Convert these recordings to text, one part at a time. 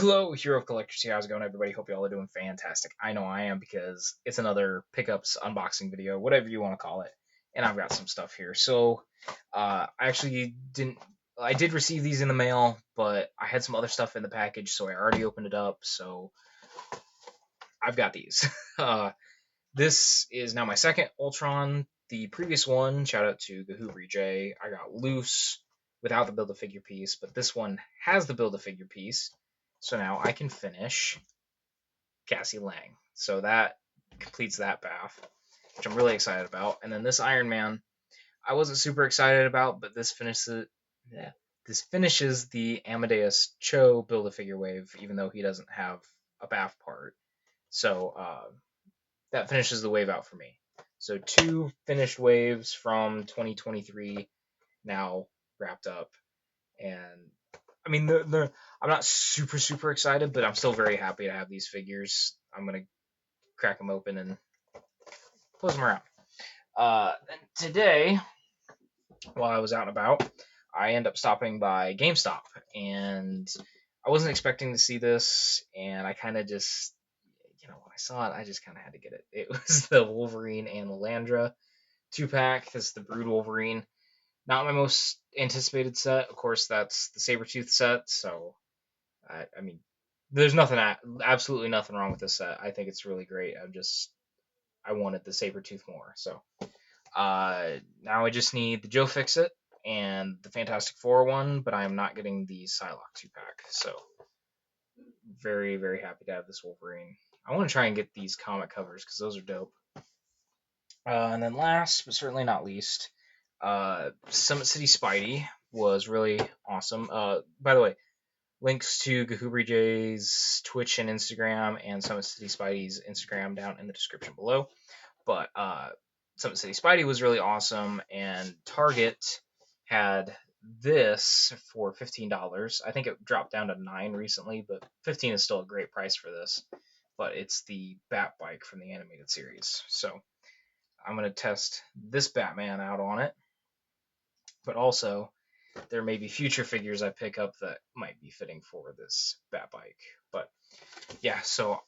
Hello, Hero of Collectors here. How's it going, everybody? Hope you all are doing fantastic. I know I am because it's another pickups unboxing video, whatever you want to call it. And I've got some stuff here. So, I actually didn't. I did receive these in the mail, but I had some other stuff in the package, so I already opened it up. So I've got these. This is now my second Ultron. The previous one, shout out to Gahooberyjay, I got loose without the Build-A-Figure piece, but this one has the Build-A-Figure piece. So now I can finish Cassie Lang. So that completes that path, which I'm really excited about. And then this Iron Man, I wasn't super excited about, but this finishes the Amadeus Cho Build-A-Figure wave, even though he doesn't have a BAF part. So that finishes the wave out for me. So two finished waves from 2023 now wrapped up, and I mean, I'm not super excited, but I'm still very happy to have these figures. I'm gonna crack them open and close them around. And today, while I was out and about, I end up stopping by GameStop, and I wasn't expecting to see this, and I kind of just, when I saw it, I just kind of had to get it. It was the Wolverine and the Landra 2-pack. This is the Brood Wolverine. Not my most anticipated set. Of course, that's the Sabretooth set, so I mean, there's absolutely nothing wrong with this set. I think it's really great. I wanted the Sabretooth more. So now I just need the Joe Fixit and the Fantastic Four one, but I am not getting the Psylocke 2-pack. So very happy to have this Wolverine. I want to try and get these comic covers because those are dope. And then last, but certainly not least, Summit City Spidey was really awesome. By the way, links to Gahooberyjay's Twitch and Instagram and Summit City Spidey's Instagram down in the description below. But Summit City Spidey was really awesome, and Target had this for $15. I think it dropped down to $9 recently, but $15 is still a great price for this. But it's the Bat Bike from the animated series. So I'm going to test this Batman out on it, but also there may be future figures I pick up that might be fitting for this Bat Bike. But yeah, so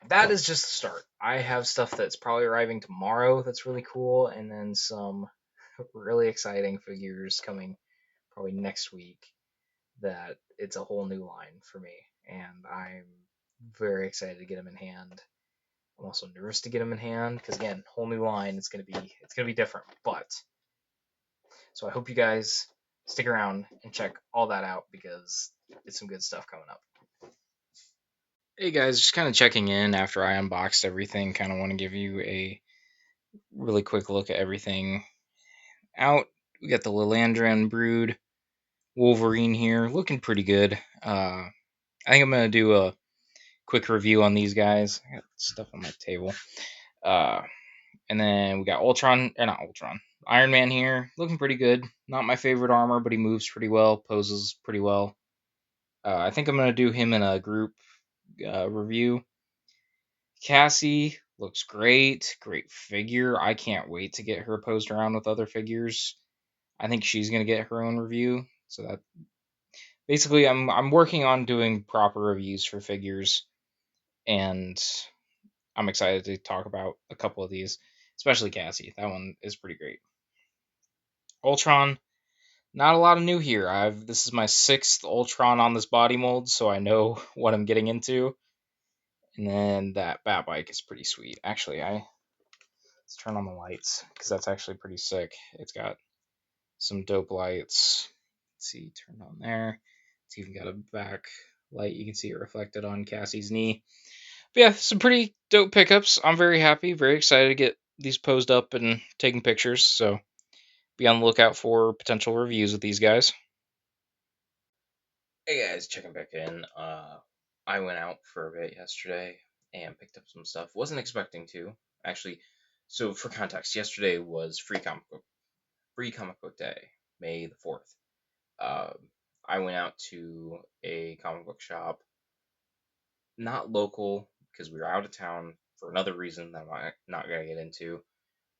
that is just the start. I have stuff that's probably arriving tomorrow that's really cool, and then some really exciting figures coming probably next week that it's a whole new line for me, and I'm very excited to get them in hand. I'm also nervous to get them in hand because again, whole new line. It's gonna be different, but so I hope you guys stick around and check all that out because it's some good stuff coming up. Hey guys, just kind of checking in after I unboxed everything. Kind of want to give you a really quick look at everything out. We got the Lilandra and Brood Wolverine here, looking pretty good. I think I'm gonna do a quick review on these guys. I got stuff on my table. And then we got not Ultron, Iron Man here, looking pretty good. Not my favorite armor, but he moves pretty well, poses pretty well. I think I'm gonna do him in a group review. Cassie looks great figure. I can't wait to get her posed around with other figures. I think she's gonna get her own review. So that basically, I'm working on doing proper reviews for figures, and I'm excited to talk about a couple of these, especially Cassie. That one is pretty great. Ultron, not a lot of new here. This is my 6th Ultron on this body mold, so I know what I'm getting into. And then that Bat Bike is pretty sweet. Actually, let's turn on the lights because that's actually pretty sick. It's got some dope lights. Let's see, turn on there. It's even got a back light. You can see it reflected on Cassie's knee. But yeah, some pretty dope pickups. I'm very happy, very excited to get these posed up and taking pictures. So be on the lookout for potential reviews of these guys. Hey guys, checking back in. I went out for a bit yesterday and picked up some stuff. Wasn't expecting to actually. So for context, yesterday was Free Comic Book Day, May the 4th. I went out to a comic book shop, not local because we were out of town for another reason that I'm not gonna get into.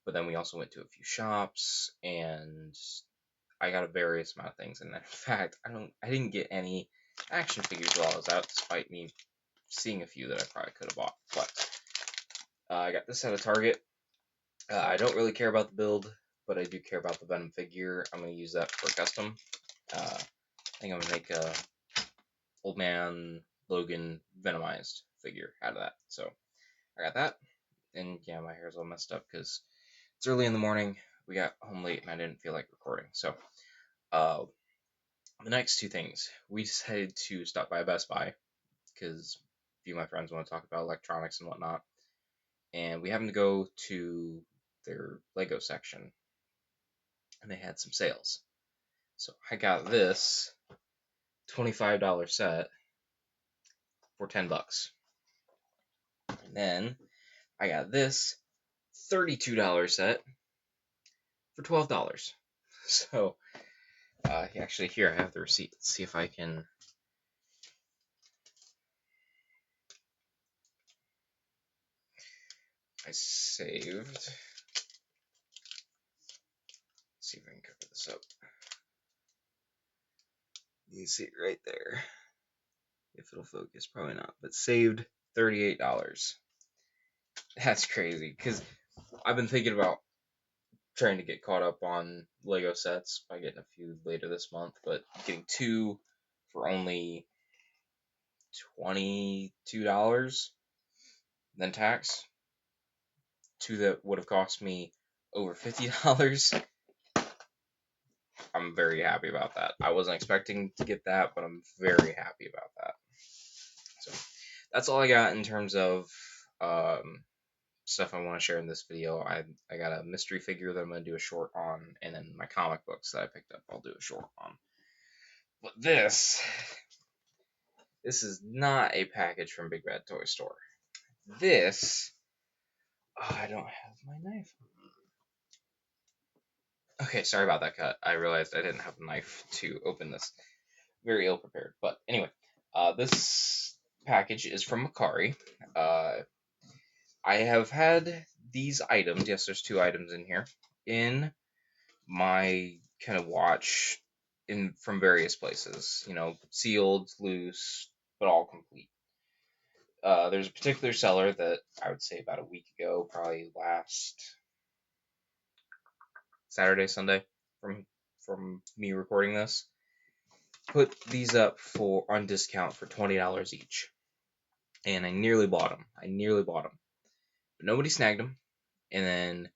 But then we also went to a few shops and I got a various amount of things. And in fact, I didn't get any action figures while I was out, despite me seeing a few that I probably could have bought. But I got this at a Target. I don't really care about the build, but I do care about the Venom figure. I'm going to use that for a custom. I think I'm going to make a Old Man Logan Venomized figure out of that. So I got that. And yeah, my hair's all messed up because it's early in the morning. We got home late and I didn't feel like recording. So the next two things, we decided to stop by Best Buy because a few of my friends want to talk about electronics and whatnot. And we happened to go to their Lego section and they had some sales. So I got this $25 set for $10. And then I got this $32 set for $12. So actually here I have the receipt. Let's see if I can. I saved. Let's see if I can cover this up. You can see it right there. If it'll focus, probably not. But saved $38. That's crazy because I've been thinking about trying to get caught up on Lego sets by getting a few later this month, but getting two for only $22, then tax. Two that would have cost me over $50. I'm very happy about that. I wasn't expecting to get that, but I'm very happy about that. So that's all I got in terms of stuff I want to share in this video. I got a mystery figure that I'm going to do a short on, and then my comic books that I picked up I'll do a short on. But this is not a package from Big Bad Toy Store. This, I don't have my knife. Okay, sorry about that cut. I realized I didn't have a knife to open this. Very ill prepared. But anyway, this package is from Macari. I have had these items. Yes, there's two items in here in my kind of watch from various places. You know, sealed, loose, but all complete. There's a particular seller that I would say about a week ago, probably last Saturday, Sunday, from me recording this, put these up on discount for $20 each, and I nearly bought them. But nobody snagged them. And then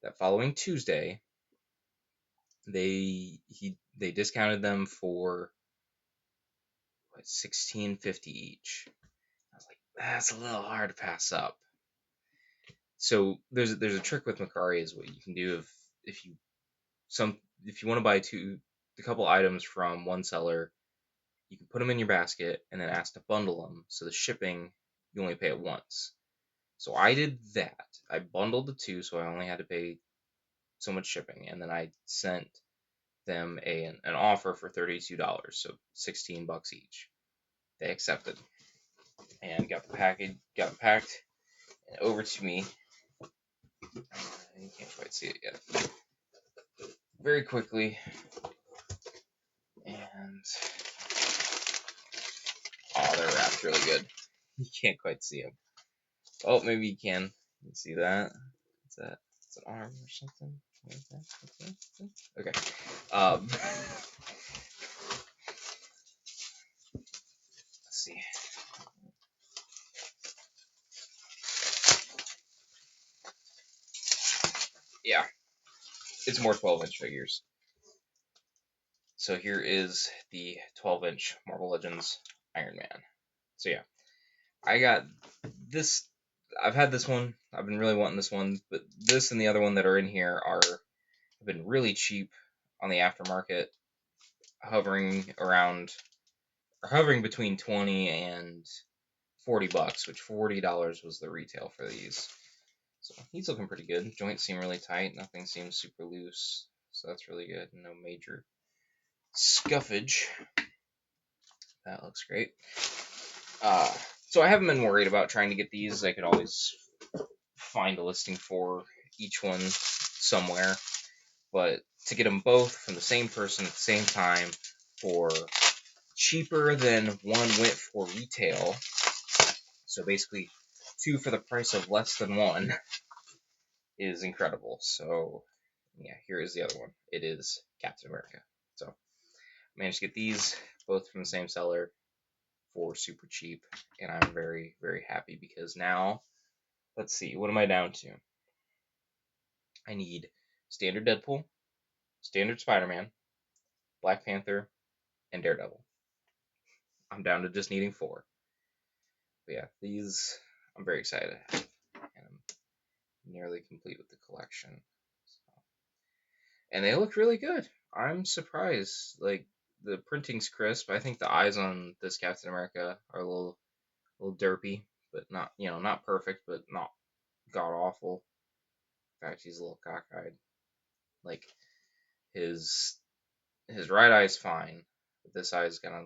that following Tuesday, they discounted them for what, $16.50 each. I was like, that's a little hard to pass up. So there's a trick with Macari is what you can do if you want to buy a couple items from one seller, you can put them in your basket and then ask to bundle them. So the shipping, you only pay it once. So I did that. I bundled the two, so I only had to pay so much shipping, and then I sent them an offer for $32, so $16 each. They accepted and got the package, got it packed, and over to me. You can't quite see it yet. Very quickly, and they're wrapped really good. You can't quite see them. Oh, maybe you can. You can see that. What's that? It's an arm or something. What is that? Okay. Let's see. Yeah, it's more 12-inch figures. So here is the 12-inch Marvel Legends Iron Man. So yeah, I got this. I've had this one. I've been really wanting this one, but this and the other one that are in here have been really cheap on the aftermarket, hovering between 20 and $40, which $40 was the retail for these. So he's looking pretty good. Joints seem really tight. Nothing seems super loose, so that's really good. No major scuffage. That looks great. So I haven't been worried about trying to get these. I could always find a listing for each one somewhere. But to get them both from the same person at the same time for cheaper than one went for retail. So basically, 2 for the price of less than 1 is incredible. So yeah, here is the other one. It is Captain America. So I managed to get these both from the same seller for super cheap, and I'm very, very happy because now, let's see, what am I down to? I need standard Deadpool, standard Spider-Man, Black Panther, and Daredevil. I'm down to just needing 4. But yeah, these I'm very excited to have, and I'm nearly complete with the collection. So, and they look really good. I'm surprised. Like, the printing's crisp. I think the eyes on this Captain America are a little derpy, but not, not perfect, but not god awful. In fact, he's a little cockeyed. Like, his right eye's fine, but this eye's kind of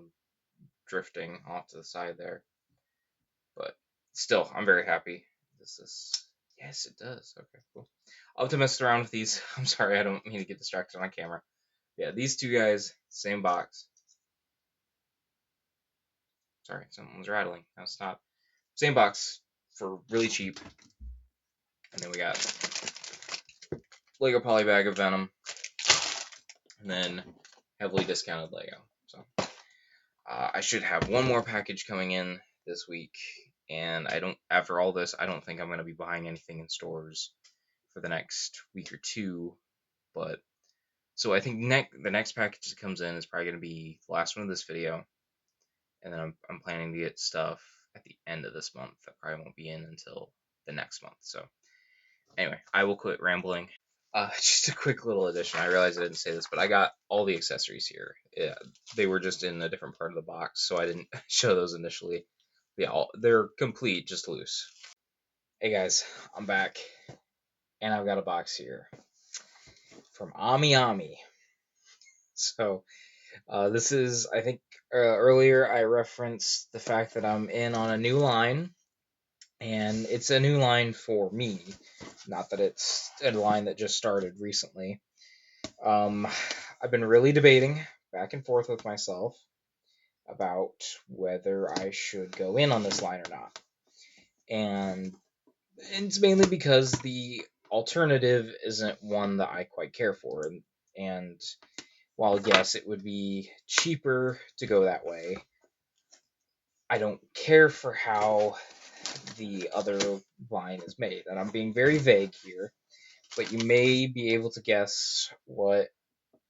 drifting off to the side there. But still, I'm very happy. This is, yes, it does. Okay, cool. I'll have to mess around with these. I'm sorry, I don't mean to get distracted on camera. Yeah, these 2 guys, same box. Sorry, someone's rattling. Now stop. Same box for really cheap. And then we got Lego Polybag of Venom, and then heavily discounted Lego. So I should have one more package coming in this week, and after all this, I don't think I'm going to be buying anything in stores for the next week or 2. But so I think the next package that comes in is probably going to be the last one of this video, and then I'm planning to get stuff at the end of this month that probably won't be in until the next month. So anyway, I will quit rambling. Just a quick little addition. I realized I didn't say this, but I got all the accessories here. Yeah, they were just in a different part of the box, so I didn't show those initially. Yeah, they're complete, just loose. Hey guys, I'm back, and I've got a box here from Ami. So this is, I think, earlier I referenced the fact that I'm in on a new line, and it's a new line for me. Not that it's a line that just started recently. I've been really debating back and forth with myself about whether I should go in on this line or not. And it's mainly because the alternative isn't one that I quite care for. And while, yes, it would be cheaper to go that way, I don't care for how the other line is made. And I'm being very vague here, but you may be able to guess what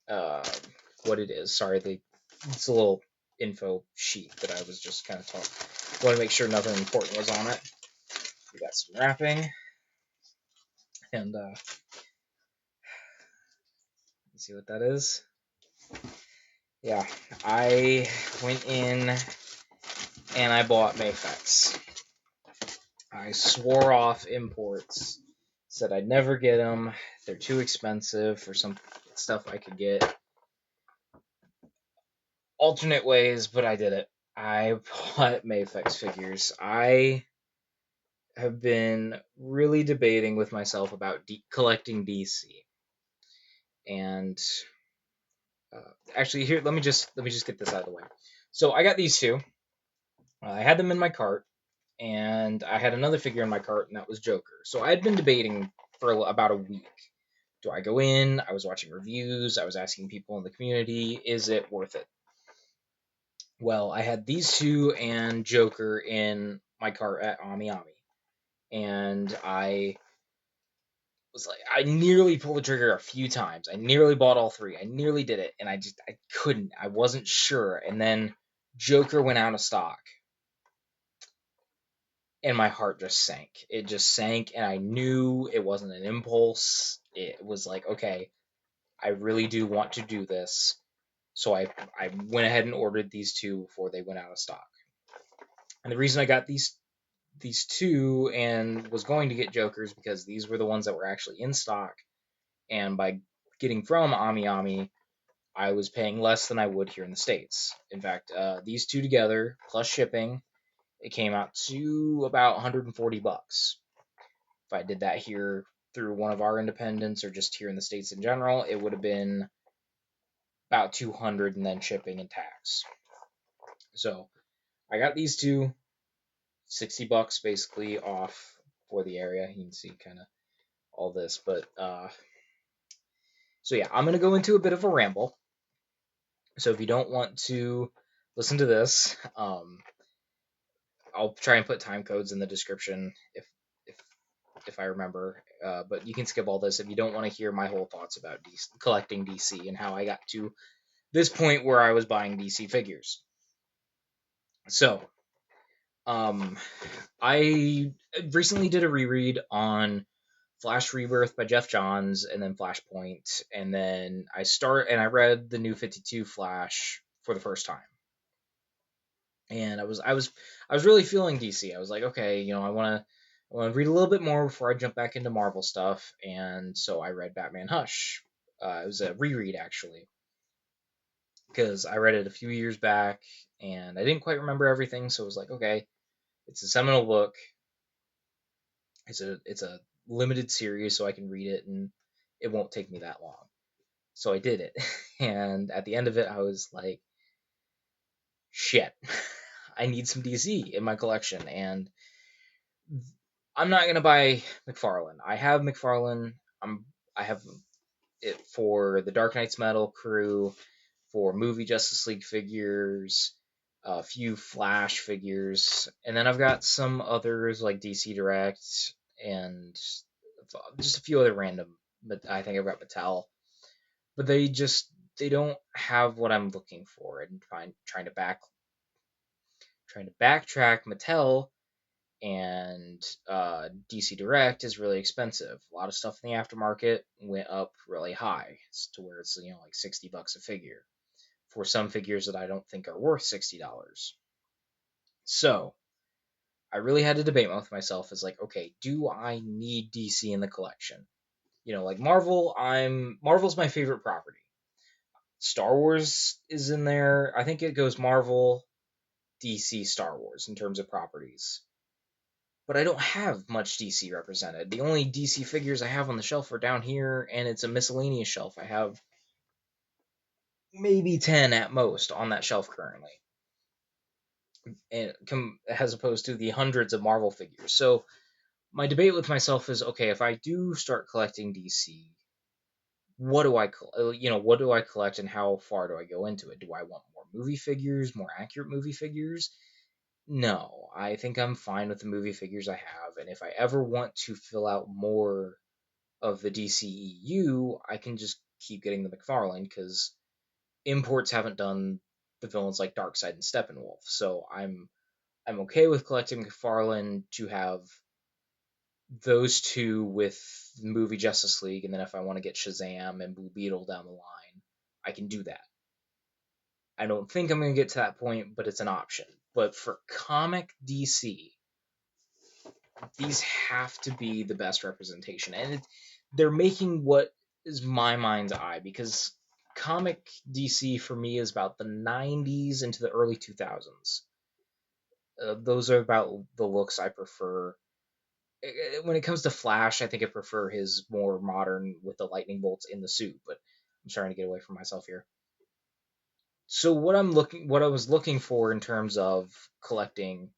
it is. Sorry, it's a little info sheet that I was just kind of talking. Want to make sure nothing important was on it. We got some wrapping, and let's see what that is. Yeah, I went in and I bought Mafex. I swore off imports. Said I'd never get them. They're too expensive for some stuff I could get alternate ways, but I did it. I bought Mafex figures. I have been really debating with myself about collecting DC. And actually, here, let me just get this out of the way. So I got these 2. I had them in my cart, and I had another figure in my cart, and that was Joker. So I had been debating for about a week. Do I go in? I was watching reviews. I was asking people in the community, is it worth it? Well, I had these 2 and Joker in my cart at Ami. And I was like, I nearly pulled the trigger a few times. I nearly bought all 3. I nearly did it, and I couldn't. I wasn't sure. And then Joker went out of stock, and my heart just sank. It just sank, and I knew it wasn't an impulse. It was like, okay, I really do want to do this. So I went ahead and ordered these 2 before they went out of stock. And the reason I got these 2 and was going to get Jokers because these were the ones that were actually in stock. And by getting from Ami, I was paying less than I would here in the States. In fact, these 2 together, plus shipping, it came out to about $140. If I did that here through one of our independents or just here in the States in general, it would have been about $200 and then shipping and tax. So I got these two, $60 basically off for the area. You can see kind of all this, but so yeah, I'm gonna go into a bit of a ramble. So if you don't want to listen to this, I'll try and put time codes in the description if if I remember. But you can skip all this if you don't want to hear my whole thoughts about collecting DC and how I got to this point where I was buying DC figures. So, um, I recently did a reread on Flash Rebirth by Jeff Johns, and then Flashpoint, and then I read the New 52 Flash for the first time, and I was really feeling DC. I was like, okay, I want to read a little bit more before I jump back into Marvel stuff, and so I read Batman Hush. It was a reread actually, because I read it a few years back, and I didn't quite remember everything, so I was like, okay, it's a seminal book. It's a limited series, so I can read it, and it won't take me that long. So I did it, and at the end of it, I was like, shit, I need some DC in my collection, and I'm not gonna buy McFarlane. I have McFarlane. I have it for the Dark Knight's Metal crew, for movie Justice League figures, a few Flash figures, and then I've got some others like DC Direct and just a few other random. But I think I've got Mattel, but they don't have what I'm looking for, and trying to backtrack Mattel and DC Direct is really expensive. A lot of stuff in the aftermarket went up really high to where it's like $60 a figure for some figures that I don't think are worth $60. So I really had to debate with myself as like, okay, do I need DC in the collection? Like Marvel's my favorite property. Star Wars is in there. I think it goes Marvel, DC, Star Wars in terms of properties. But I don't have much DC represented. The only DC figures I have on the shelf are down here, and it's a miscellaneous shelf. I have maybe 10 at most on that shelf currently, and as opposed to the hundreds of Marvel figures. So my debate with myself is, okay, if I do start collecting DC, what do I collect, and how far do I go into it? Do I want more movie figures, more accurate movie figures? No, I think I'm fine with the movie figures I have, and if I ever want to fill out more of the DCEU, I can just keep getting the McFarlane because imports haven't done the villains like Darkseid and Steppenwolf. So I'm okay with collecting McFarlane to have those two with the movie Justice League, and then if I want to get Shazam and Blue Beetle down the line, I can do that. I don't think I'm going to get to that point, but it's an option. But for comic DC, these have to be the best representation, and they're making what is my mind's eye, because comic DC for me is about the 90s into the early 2000s. Those are about the looks I prefer. When it comes to Flash, I think I prefer his more modern with the lightning bolts in the suit, but I'm trying to get away from myself here. So what I was looking for in terms of collecting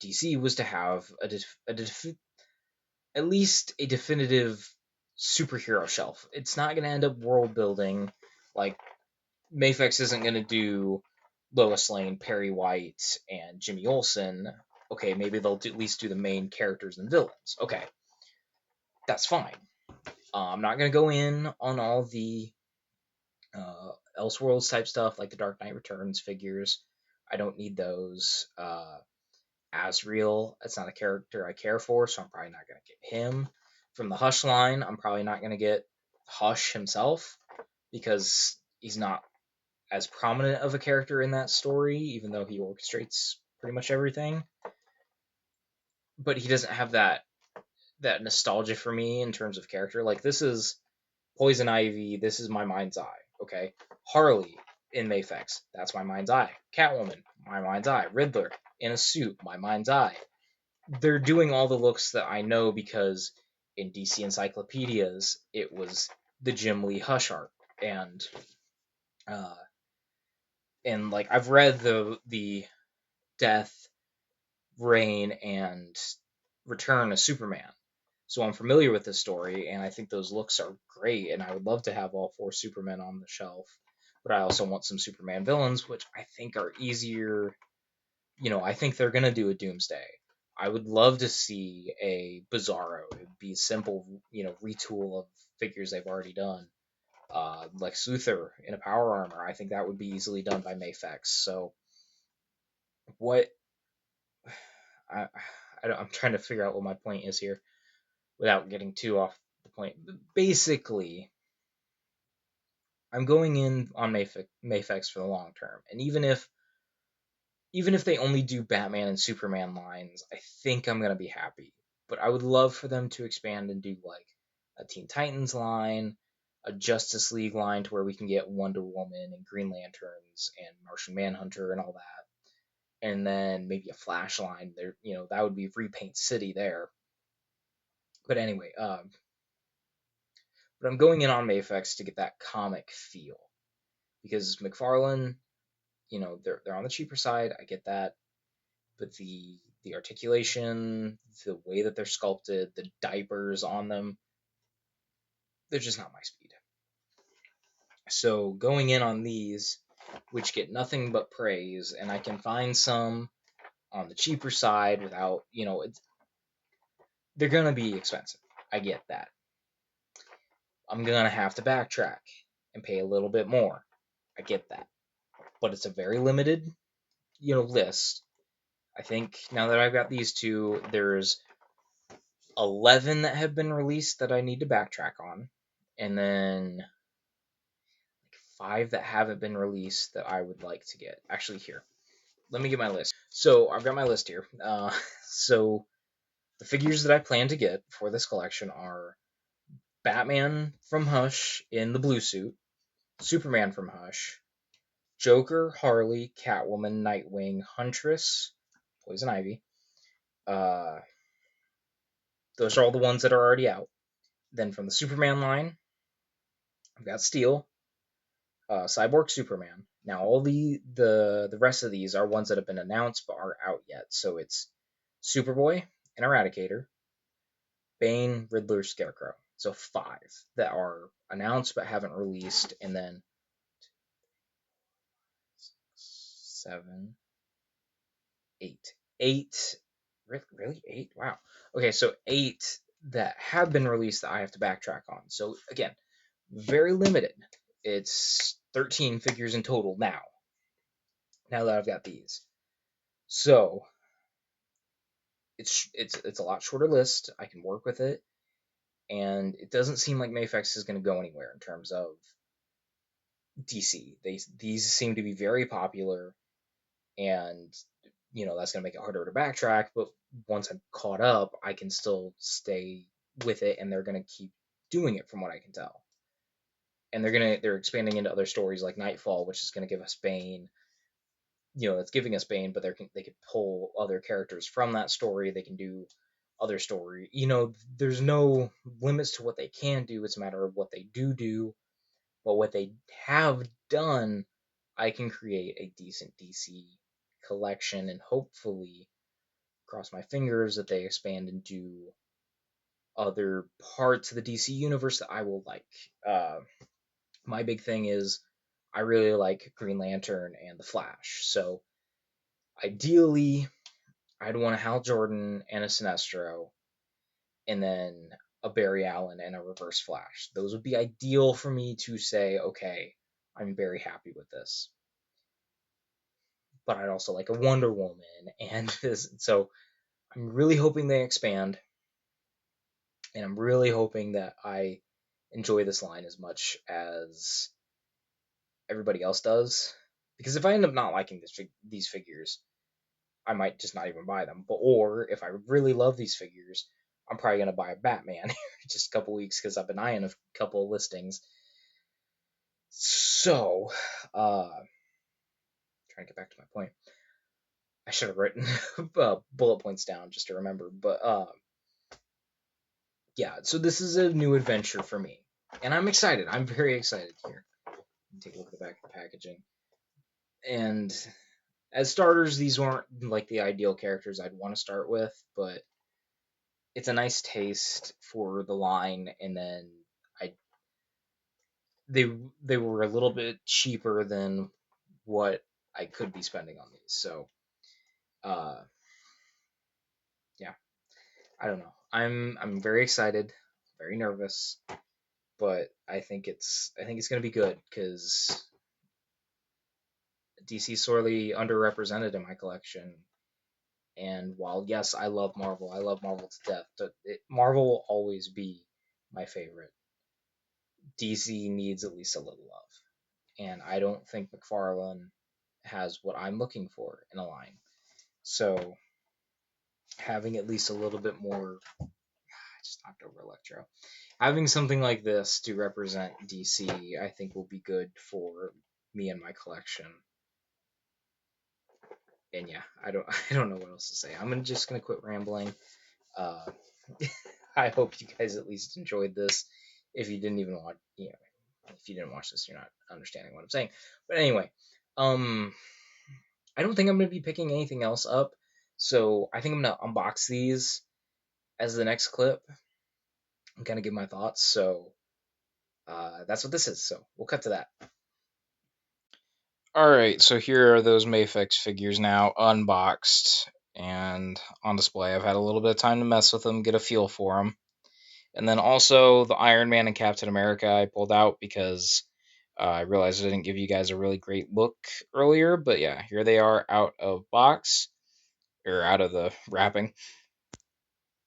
DC was to have at least a definitive superhero shelf. It's not going to end up world building. Like, Mafex isn't going to do Lois Lane, Perry White, and Jimmy Olsen. Okay, maybe they'll at least do the main characters and villains. Okay, that's fine. I'm not going to go in on all the Elseworlds type stuff like the Dark Knight Returns figures. I don't need those. Asriel, it's not a character I care for, so I'm probably not going to get him. From the Hush line, I'm probably not going to get Hush himself because he's not as prominent of a character in that story, even though he orchestrates pretty much everything. But he doesn't have that nostalgia for me in terms of character. Like, this is Poison Ivy, this is my mind's eye. Okay, Harley in Mafex, that's my mind's eye. Catwoman, my mind's eye. Riddler in a suit, my mind's eye. They're doing all the looks that I know because in DC encyclopedias it was the Jim Lee Hush art, and uh, and like I've read the Death, Reign, and Return of Superman, so I'm familiar with this story, and I think those looks are great, and I would love to have all four Supermen on the shelf. But I also want some Superman villains, which I think are easier. I think they're gonna do a Doomsday. I would love to see a Bizarro. It'd be a simple, retool of figures they've already done. Lex Luthor in a power armor. I think that would be easily done by Mafex. So what I, I'm trying to figure out what my point is here without getting too off the point. Basically, I'm going in on Mafex for the long term, and even if they only do Batman and Superman lines, I think I'm gonna be happy. But I would love for them to expand and do like a Teen Titans line, a Justice League line to where we can get Wonder Woman and Green Lanterns and Martian Manhunter and all that. And then maybe a Flash line there, that would be Repaint City there. But anyway, but I'm going in on Mafex to get that comic feel because McFarlane, they're on the cheaper side. I get that, but the articulation, the way that they're sculpted, the diapers on them, they're just not my speed. So going in on these, which get nothing but praise, and I can find some on the cheaper side without, they're gonna be expensive. I get that. I'm gonna have to backtrack and pay a little bit more. I get that. But it's a very limited, list. I think now that I've got these two, there's 11 that have been released that I need to backtrack on, and then like 5 that haven't been released that I would like to get. Actually, here, let me get my list. So I've got my list here. So the figures that I plan to get for this collection are Batman from Hush in the blue suit, Superman from Hush, Joker, Harley, Catwoman, Nightwing, Huntress, Poison Ivy. Uh, those are all the ones that are already out. Then from the Superman line, I've got Steel, Cyborg Superman. Now all the rest of these are ones that have been announced but aren't out yet. So it's Superboy and Eradicator, Bane, Riddler, Scarecrow. So 5 that are announced but haven't released, and then 7, 8, 8. Really 8? Wow. Okay, so 8 that have been released that I have to backtrack on. So again, very limited. It's 13 figures in total now. Now that I've got these. So it's a lot shorter list. I can work with it, and it doesn't seem like Mafex is going to go anywhere in terms of DC. These seem to be very popular, and that's going to make it harder to backtrack. But once I'm caught up, I can still stay with it, and they're going to keep doing it from what I can tell. And they're expanding into other stories like Nightfall, which is going to give us Bane. It's giving us Bane, but they could pull other characters from that story. They can do other story. There's no limits to what they can do. It's a matter of what they do. But what they have done, I can create a decent DC collection, and hopefully, cross my fingers that they expand into other parts of the DC universe that I will like. My big thing is I really like Green Lantern and the Flash. So ideally, I'd want a Hal Jordan and a Sinestro, and then a Barry Allen and a Reverse Flash. Those would be ideal for me to say, okay, I'm very happy with this. But I'd also like a Wonder Woman and this. So I'm really hoping they expand, and I'm really hoping that I enjoy this line as much as everybody else does. Because if I end up not liking these figures, I might just not even buy them. Or if I really love these figures, I'm probably gonna buy a Batman just a couple weeks because I've been eyeing a couple of listings. So, trying to get back to my point. I should have written bullet points down just to remember. But yeah, so this is a new adventure for me, and I'm excited. I'm very excited here. Take a look at the back of the packaging. And as starters, these weren't like the ideal characters I'd want to start with, but it's a nice taste for the line. And then I they they were a little bit cheaper than what I could be spending on these. So uh, yeah, I don't know. I'm very excited, very nervous, but I think it's gonna be good because DC sorely underrepresented in my collection. And while yes, I love Marvel to death. But Marvel will always be my favorite. DC needs at least a little love, and I don't think McFarlane has what I'm looking for in a line. So having at least a little bit more, I just knocked over Electro. Having something like this to represent DC, I think will be good for me and my collection. And yeah, I don't know what else to say. Just gonna quit rambling. Uh, I hope you guys at least enjoyed this. If you didn't even watch, if you didn't watch this, you're not understanding what I'm saying. But anyway, um, I don't think I'm gonna be picking anything else up. So I think I'm gonna unbox these as the next clip and kind of give my thoughts. So that's what this is. So we'll cut to that. All right, so here are those Mafex figures now unboxed and on display. I've had a little bit of time to mess with them, get a feel for them. And then also the Iron Man and Captain America I pulled out because I realized I didn't give you guys a really great look earlier. But yeah, here they are out of box, or out of the wrapping.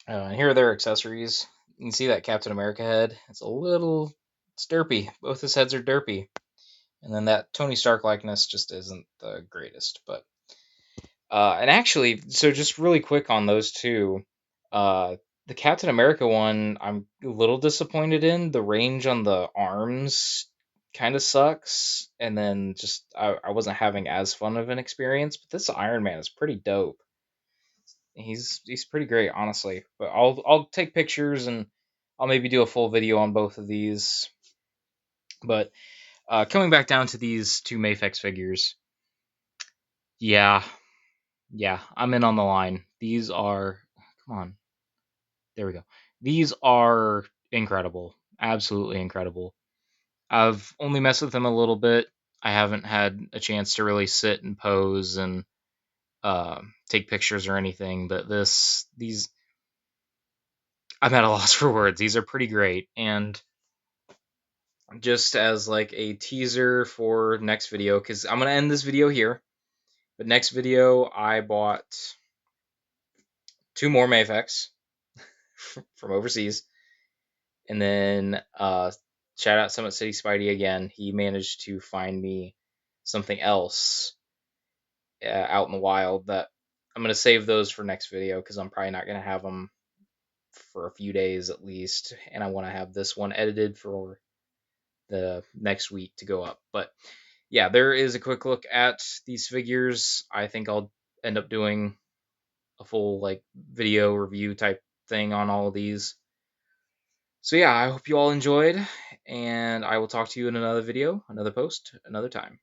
And here are their accessories. You can see that Captain America head. It's derpy. Both his heads are derpy. And then that Tony Stark likeness just isn't the greatest. But and actually, so just really quick on those two, the Captain America one, I'm a little disappointed in. The range on the arms kind of sucks, and then just I wasn't having as fun of an experience. But this Iron Man is pretty dope. He's pretty great, honestly. But I'll take pictures and I'll maybe do a full video on both of these. But coming back down to these two Mafex figures, yeah, yeah, I'm in on the line. These are, come on, there we go. These are incredible, absolutely incredible. I've only messed with them a little bit. I haven't had a chance to really sit and pose and take pictures or anything. But these, I'm at a loss for words. These are pretty great. And just as like a teaser for next video, because I'm gonna end this video here. But next video, I bought two more Mafex from overseas. And then shout out Summit City Spidey again. He managed to find me something else out in the wild that I'm gonna save those for next video because I'm probably not gonna have them for a few days at least, and I want to have this one edited for the next week to go up. But yeah, there is a quick look at these figures. I think I'll end up doing a full like video review type thing on all of these. So yeah, I hope you all enjoyed, and I will talk to you in another video, another post, another time.